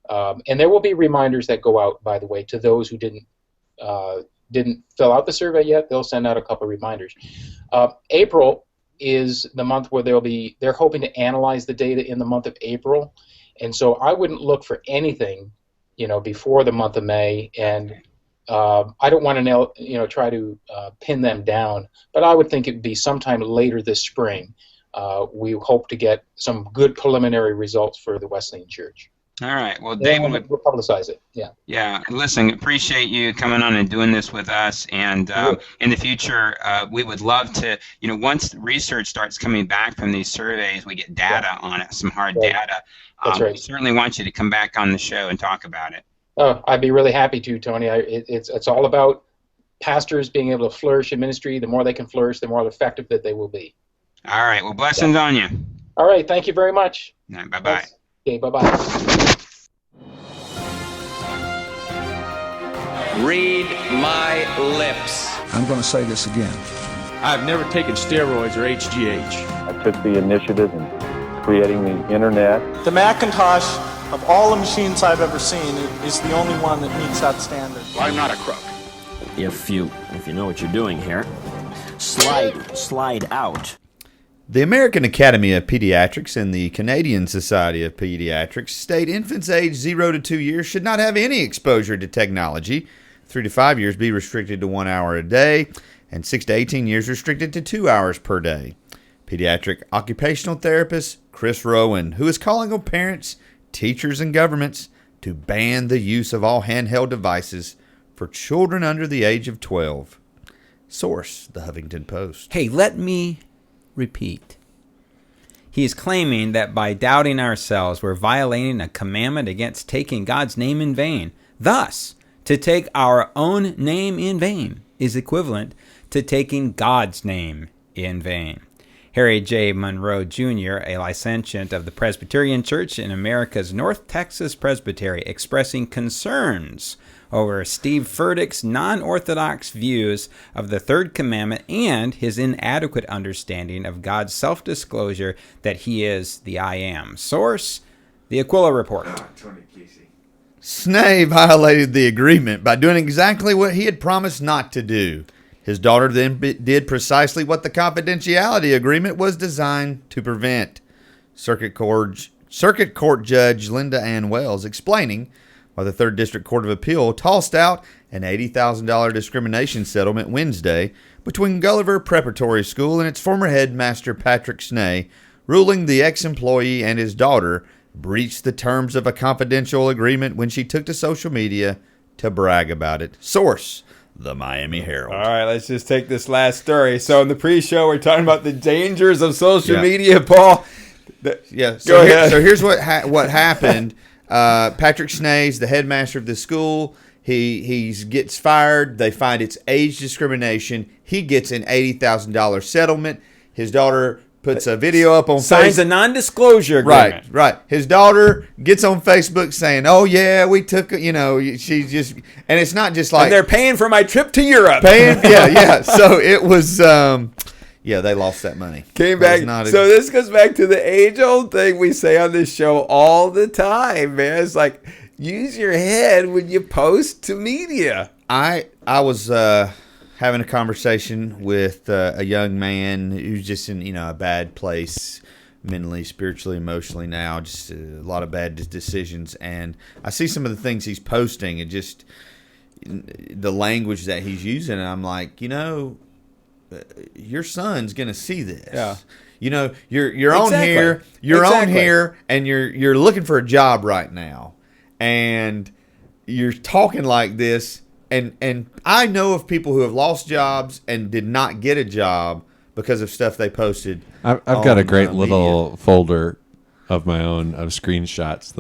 and there will be reminders that go out, by the way, to those who didn't fill out the survey yet. They'll send out a couple of reminders. April is the month where they're hoping to analyze the data in the month of April, and so I wouldn't look for anything, before the month of May. And I don't want to, try to pin them down, but I would think it would be sometime later this spring. We hope to get some good preliminary results for the Wesleyan Church. All right. Well, Then David, we'll publicize it. Yeah. yeah, listen, appreciate you coming on and doing this with us. And in the future, we would love to, once research starts coming back from these surveys, we get data on it, some hard data. That's right. We certainly want you to come back on the show and talk about it. Oh, I'd be really happy to, Tony. It's all about pastors being able to flourish in ministry. The more they can flourish, the more effective that they will be. All right. Well, blessings on you. All right. Thank you very much. All right, bye-bye. Thanks. Okay, bye-bye. Read my lips. I'm going to say this again. I've never taken steroids or HGH. I took the initiative in creating the internet. The Macintosh, of all the machines I've ever seen, is the only one that meets that standard. I'm not a crook. If you know what you're doing here, slide out. The American Academy of Pediatrics and the Canadian Society of Pediatrics state infants aged 0 to 2 years should not have any exposure to technology. 3 to 5 years be restricted to 1 hour a day, and 6 to 18 years restricted to 2 hours per day. Pediatric occupational therapist Chris Rowan, who is calling on parents, teachers, and governments to ban the use of all handheld devices for children under the age of 12. Source, The Huffington Post. Hey, let me repeat. He is claiming that by doubting ourselves, we're violating a commandment against taking God's name in vain. Thus, to take our own name in vain is equivalent to taking God's name in vain. Harry J. Monroe, Jr., a licentiate of the Presbyterian Church in America's North Texas Presbytery, expressing concerns over Steve Furtick's non-orthodox views of the third commandment and his inadequate understanding of God's self-disclosure that he is the I Am. Source, The Aquila Report. Snee violated the agreement by doing exactly what he had promised not to do. His daughter then did precisely what the confidentiality agreement was designed to prevent. Circuit Court Judge Linda Ann Wells explaining why the 3rd District Court of Appeal tossed out an $80,000 discrimination settlement Wednesday between Gulliver Preparatory School and its former headmaster Patrick Snee, ruling the ex-employee and his daughter breached the terms of a confidential agreement when she took to social media to brag about it. Source, The Miami Herald. All right, let's just take this last story. So in the pre-show, we're talking about the dangers of social media, Paul. Yeah. Go ahead. So here's what happened. Patrick Snee's the headmaster of the school. He gets fired. They find it's age discrimination. He gets an $80,000 settlement. His daughter puts a video up on Signs a non-disclosure agreement. Right. His daughter gets on Facebook saying, "Oh yeah, we took, she's just," and it's not just like, and they're paying for my trip to Europe. Yeah. So it was, they lost that money. Came back. So this goes back to the age-old thing we say on this show all the time, man. It's like, use your head when you post to media. I was having a conversation with a young man who's just in a bad place mentally, spiritually, emotionally now, just a lot of bad decisions, and I see some of the things he's posting and just the language that he's using, and I'm like, your son's gonna see this. Yeah. You're on here. You're on here, and you're looking for a job right now, and you're talking like this. And I know of people who have lost jobs and did not get a job because of stuff they posted. I've got a great little folder of my own of screenshots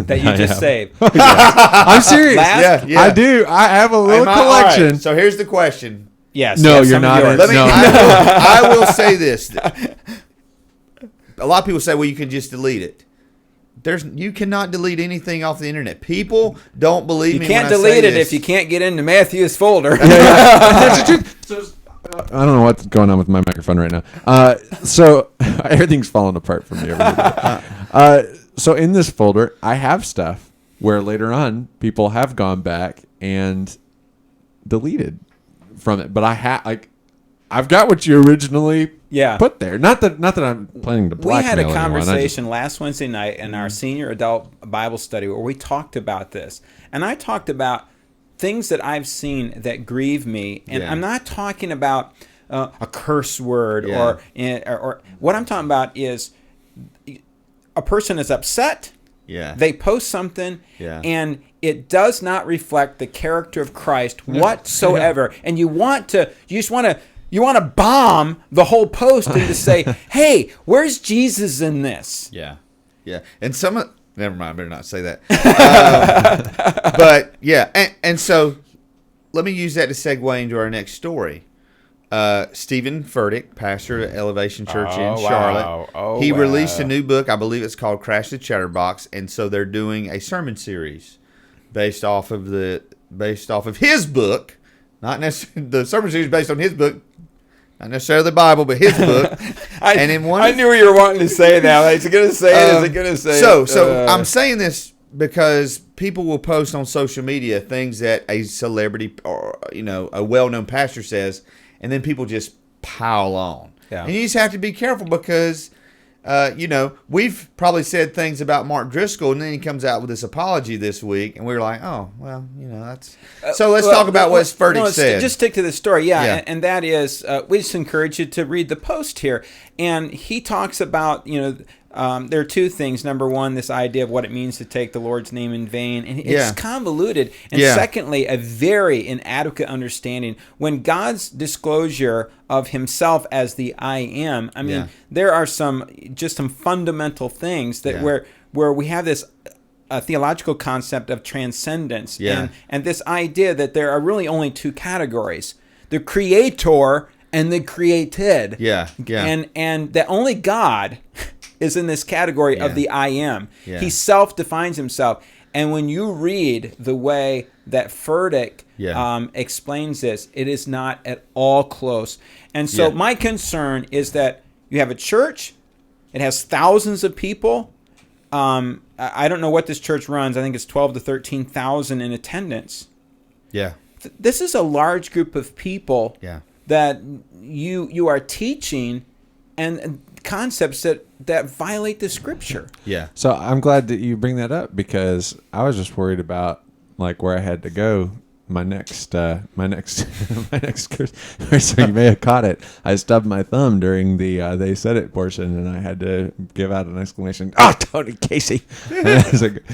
that you just saved. I'm serious. Yeah. I do. I have a little collection. All right, so here's the question. Yes. No, you're not. I will say this. A lot of people say, well, you can just delete it. You cannot delete anything off the internet. People don't believe me. You can't delete it if you can't get into Matthew's folder. That's the truth. So, I don't know what's going on with my microphone right now. So everything's falling apart for me over here. So in this folder, I have stuff where later on people have gone back and deleted from it. But I've got what you originally put there. Not that I'm planning to blackmail anyone. We had a anyone. conversation last Wednesday night in our senior adult Bible study where we talked about this. And I talked about things that I've seen that grieve me. And I'm not talking about a curse word or what I'm talking about is a person is upset Yeah. They post something, Yeah. and it does not reflect the character of Christ whatsoever. And you want to bomb the whole post and to say, "Hey, where's Jesus in this?" Yeah. Yeah. And never mind, I better not say that. But yeah, and so let me use that to segue into our next story. Stephen Furtick, pastor at Elevation Church in Charlotte. He released a new book. I believe it's called Crash the Chatterbox, and so they're doing a sermon series based off of his book. Not necessarily the sermon series based on his book, not necessarily the Bible, but his book. I knew you were wanting to say that. Is it going to say it? Is it going to say it? So I'm saying this because people will post on social media things that a celebrity or a well-known pastor says, and then people just pile on. Yeah. And you just have to be careful because, we've probably said things about Mark Driscoll, and then he comes out with this apology this week, and we were like, oh, well, that's... So let's talk about what Furtick said. Just stick to the story, Yeah. and that is, we just encourage you to read the post here. And he talks about, there are two things. Number one, this idea of what it means to take the Lord's name in vain. And it's convoluted. And secondly, a very inadequate understanding. When God's disclosure of himself as the I am, there are some fundamental things that where we have this theological concept of transcendence. Yeah. And this idea that there are really only two categories. The creator and the created. Yeah. And that only God is in this category of the I am. Yeah. He self-defines himself. And when you read the way that Furtick explains this, it is not at all close. And so my concern is that you have a church, it has thousands of people. I don't know what this church runs. I think it's 12 to 13,000 in attendance. Yeah. This is a large group of people that you are teaching and concepts that violate the Scripture. Yeah. So I'm glad that you bring that up because I was just worried about like where I had to go. My next course. So you may have caught it. I stubbed my thumb during the they said it portion, and I had to give out an exclamation. Oh, Tony Casey! And I was like,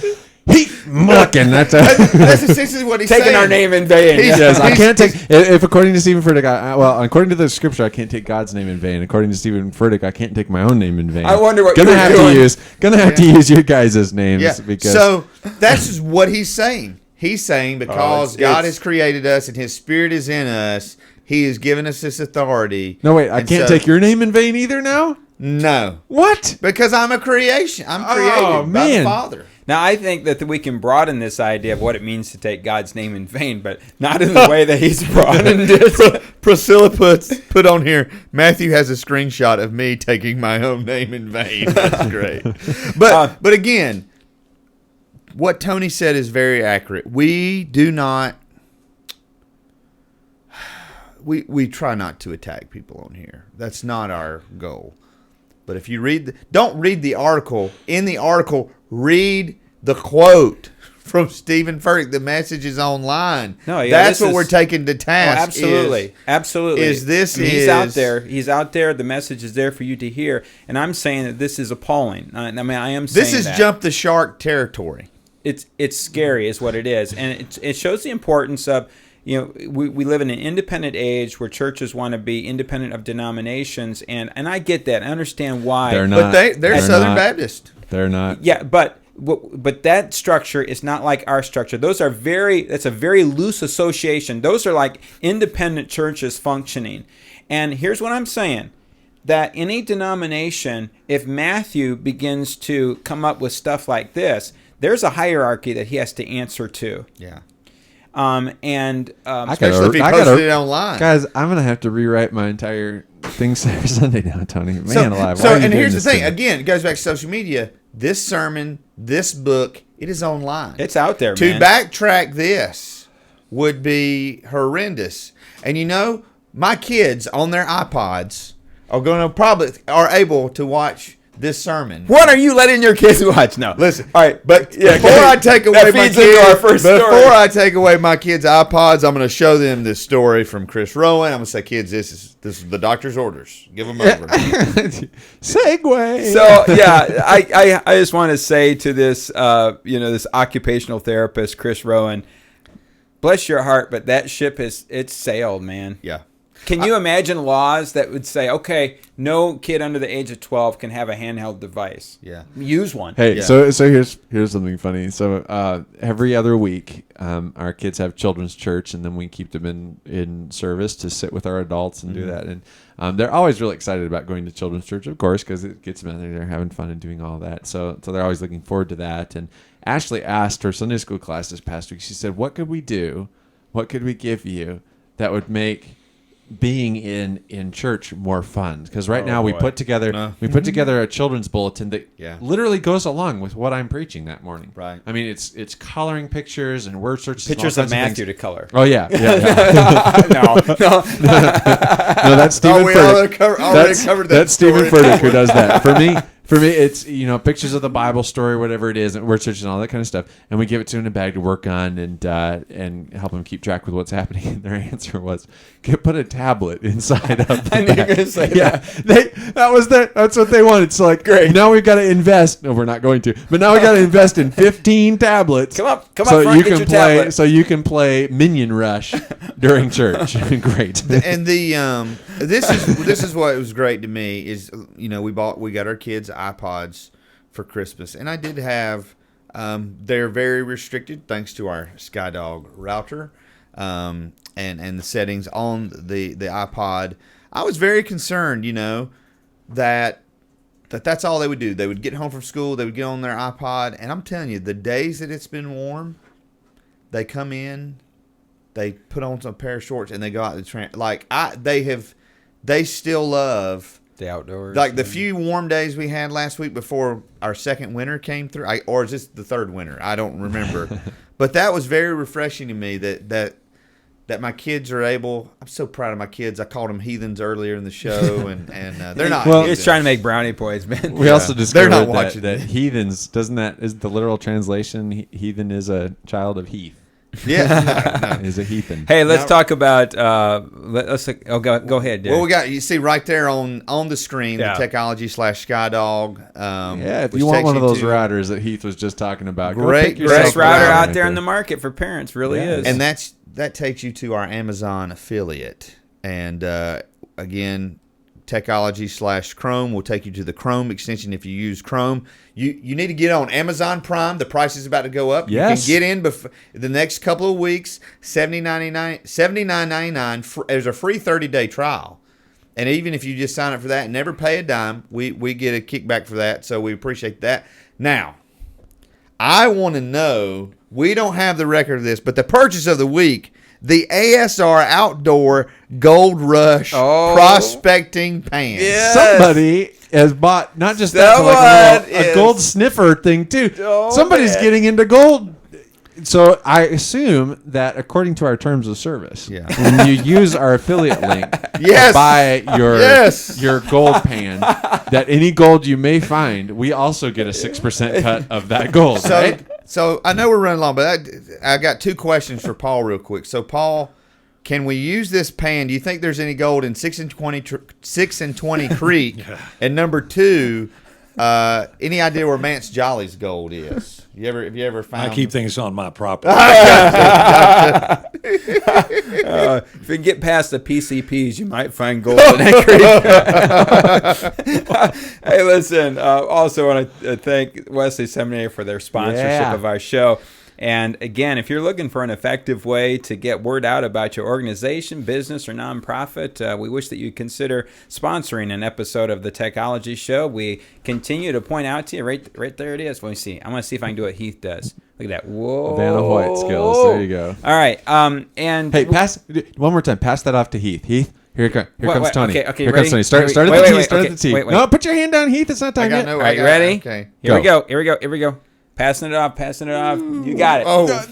heat mucking. That's essentially what he's taking saying. Our name in vain. Yes, I can't take. If according to Stephen Furtick, according to the Scripture, I can't take God's name in vain. According to Stephen Furtick, I can't take my own name in vain. I wonder what gonna you're have doing. to have to use your guys' names. Yeah. Because So that's just what he's saying. He's saying because God has created us and His Spirit is in us, He has given us this authority. No, wait, I can't take your name in vain either now? No. What? Because I'm a creation. I'm created by the Father. Now, I think that we can broaden this idea of what it means to take God's name in vain, but not in the way that he's broadened it. Priscilla put on here, Matthew has a screenshot of me taking my own name in vain. That's great. But again, what Tony said is very accurate. We do not... We try not to attack people on here. That's not our goal. But if you don't read the article. In the article, read the quote from Stephen Furtick. The message is online. That's what we're taking to task. Absolutely. He's out there. He's out there. The message is there for you to hear. And I'm saying that this is appalling. I am saying this is jump the shark territory. It's scary, is what it is, and it shows the importance of. We live in an independent age where churches want to be independent of denominations, and I get that. I understand why. They're not. But they're Southern Baptist. They're not. Yeah, but that structure is not like our structure. That's a very loose association. Those are like independent churches functioning. And here's what I'm saying. That any denomination, if Matthew begins to come up with stuff like this, there's a hierarchy that he has to answer to. Yeah. Especially if he posted it online. Guys, I'm going to have to rewrite my entire thing Sunday now, Tony. Man alive. And here's the thing. Again, it goes back to social media. This sermon, this book, it is online. It's out there, To man. backtrack this would be horrendous. And my kids on their iPods are able to watch this sermon. What are you letting your kids watch? No. Listen, All right, but before I take away my feeds into our first before story. I take away my kids' iPods, I'm going to show them this story from Chris Rowan. I'm going to say, kids, this is the doctor's orders. Give them over. Segue. So yeah, I just want to say to this this occupational therapist Chris Rowan, bless your heart, but that ship it's sailed, man. Yeah. Can you imagine laws that would say, okay, no kid under the age of 12 can have a handheld device? Yeah. Use one. Hey, Yeah. so here's something funny. So every other week, our kids have children's church, and then we keep them in service to sit with our adults and do that. And they're always really excited about going to children's church, of course, because it gets them out there. They're having fun and doing all that. So they're always looking forward to that. And Ashley asked her Sunday school class this past week. She said, "What could we do? What could we give you that would make being in church more fun?" Because right now we put together a children's bulletin that literally goes along with what I'm preaching that morning. Right. I mean, it's coloring pictures and word searches. Pictures and of all kinds Matthew things. to color. Oh yeah. No. No, that's Stephen we Furtick. already covered that That's Stephen story. Furtick who does that. For me, it's pictures of the Bible story, whatever it is, and word searches and all that kind of stuff, and we give it to them in a bag to work on and help them keep track with what's happening. And their answer was, put a tablet inside of the I knew you were bag. gonna say That's what they wanted. So like, great. Now we've got to invest. No, we're not going to. But now we got to invest in 15 tablets. Come up so front, you get can your play. tablet. So you can play Minion Rush during church. Great. And the this is what was great to me is we got our kids iPods for Christmas, and I did have they're very restricted thanks to our SkyDog router and the settings on the iPod. I was very concerned, that's all they would do. They would get home from school, they would get on their iPod, and I'm telling you, the days that it's been warm, they come in, they put on some pair of shorts, and they go out to they still love The outdoors. like the few warm days we had last week before our second winter came through, or is this the third winter? I don't remember. But that was very refreshing to me that my kids are able. I'm so proud of my kids. I called them heathens earlier in the show, and they're not. Well, heathens. He's trying to make brownie points, man. We also discovered They're not watching that heathens, is the literal translation, heathen is a child of Heath. Yeah, Is a heathen. Hey, let's talk about. Go ahead, Derek. Well, we got you see right there on the screen Yeah. the Technology/SkyDog. Yeah, if which you want takes one of those to- routers that Heath was just talking about, go Great, pick yourself Best a router router out there in the market for parents, really Yeah. is. and that takes you to our Amazon affiliate. And again, Technology/Chrome will take you to the Chrome extension. If you use Chrome, you need to get on Amazon Prime. The price is about to go up. Yes. You can get in the next couple of weeks. $79.99. There's a free 30-day trial. And even if you just sign up for that and never pay a dime, we get a kickback for that. So we appreciate that. Now, I want to know, we don't have the record of this, but the purchase of the week, the ASR Outdoor Gold Rush Prospecting Pan. Yeah. Somebody has bought not just that, but like a gold sniffer thing too. Somebody's getting into gold. So I assume that according to our terms of service, when you use our affiliate link to buy your gold pan, that any gold you may find, we also get a 6% cut of that gold. Right? So I know we're running long, but I got two questions for Paul real quick. So Paul, can we use this pan? Do you think there's any gold in 6 and 20 Creek? And number two, any idea where Mance Jolly's gold is? Have you ever found? I keep things on my property. If you get past the PCPs, you might find gold in that creek. Hey, listen. Also, want to thank Wesley Seminary for their sponsorship of our show. And again, if you're looking for an effective way to get word out about your organization, business, or nonprofit, we wish that you consider sponsoring an episode of the Technology Show. We continue to point out to you, right there it is. Let me see. I want to see if I can do what Heath does. Look at that. Whoa. Vanna White skills. There you go. All right. And hey, pass one more time. Pass that off to Heath. Heath. Here comes Tony. Okay, Here ready? comes Tony. Start at the T. Start at the T. No, put your hand down, Heath. It's not time yet. All right, you ready? Okay. Here we go. Passing it off. You got it. Oh, sorry.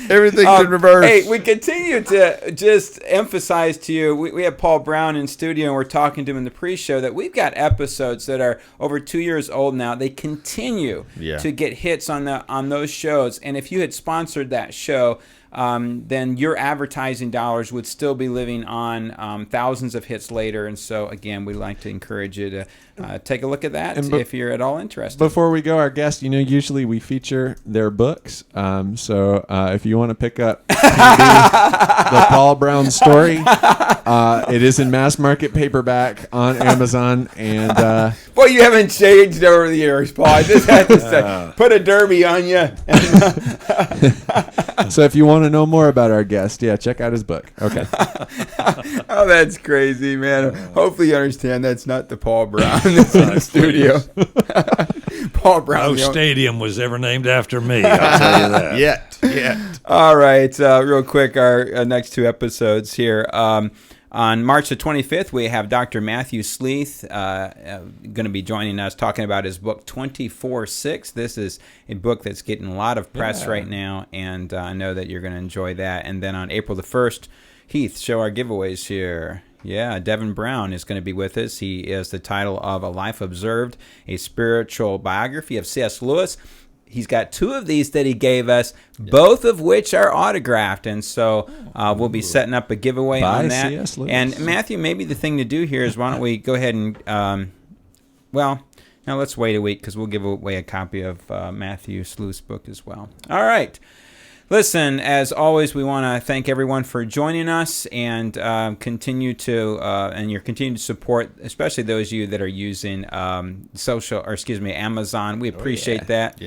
Everything's in reverse. Hey, we continue to just emphasize to you, we have Paul Brown in studio, and we're talking to him in the pre-show that we've got episodes that are over 2 years old now. They continue to get hits on those shows. And if you had sponsored that show, then your advertising dollars would still be living on thousands of hits later. And so, again, we'd like to encourage you to take a look at that if you're at all interested. Before we go, our guest, usually we feature their books. So if you want to pick up the Paul Brown story, it is in mass market paperback on Amazon. And boy, you haven't changed over the years, Paul. I just had to say, put a derby on you. So if you want to know more about our guest, check out his book. Okay. Oh, that's crazy, man. Hopefully you understand that's not the Paul Brown that's in the studio. Paul Brown. No stadium was ever named after me, I'll tell you that. Yet. All right, real quick, our next two episodes here. On March the 25th, we have Dr. Matthew Sleeth going to be joining us talking about his book 24/6. This is a book that's getting a lot of press right now, and I know that you're going to enjoy that. And then on April the 1st, Heath, show our giveaways here. Yeah, Devin Brown is going to be with us. He is the title of A Life Observed, a spiritual biography of C.S. Lewis. He's got two of these that he gave us, both of which are autographed. And so we'll be setting up a giveaway on that. C.S. Lewis. And Matthew, maybe the thing to do here is why don't we go ahead and, now let's wait a week because we'll give away a copy of Matthew Sleeth's book as well. All right. Listen, as always, we want to thank everyone for joining us and continue to your continued support, especially those of you that are using Amazon. We appreciate that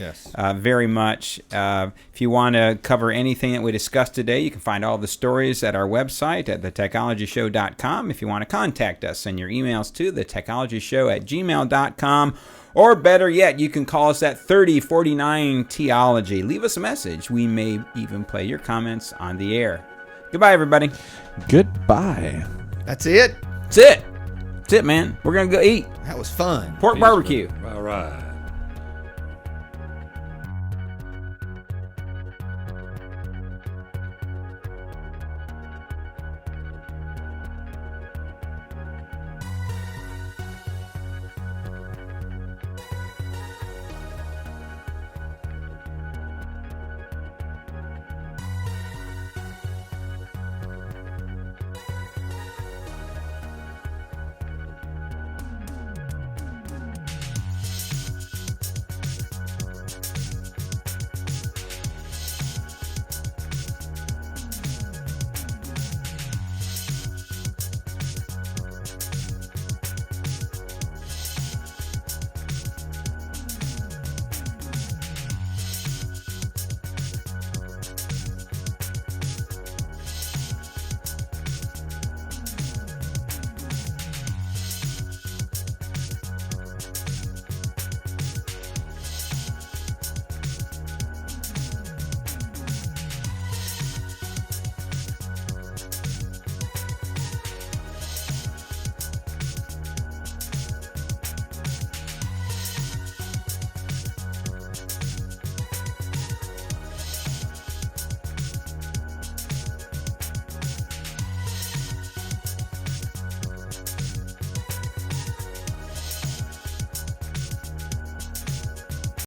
very much. If you want to cover anything that we discussed today, you can find all the stories at our website at thetechnologyshow.com. If you want to contact us, send your emails to thetechnologyshow@gmail.com. Or better yet, you can call us at 3049 Theology. Leave us a message. We may even play your comments on the air. Goodbye, everybody. Goodbye. That's it? That's it. That's it, man. We're going to go eat. That was fun. Pork barbecue. All right.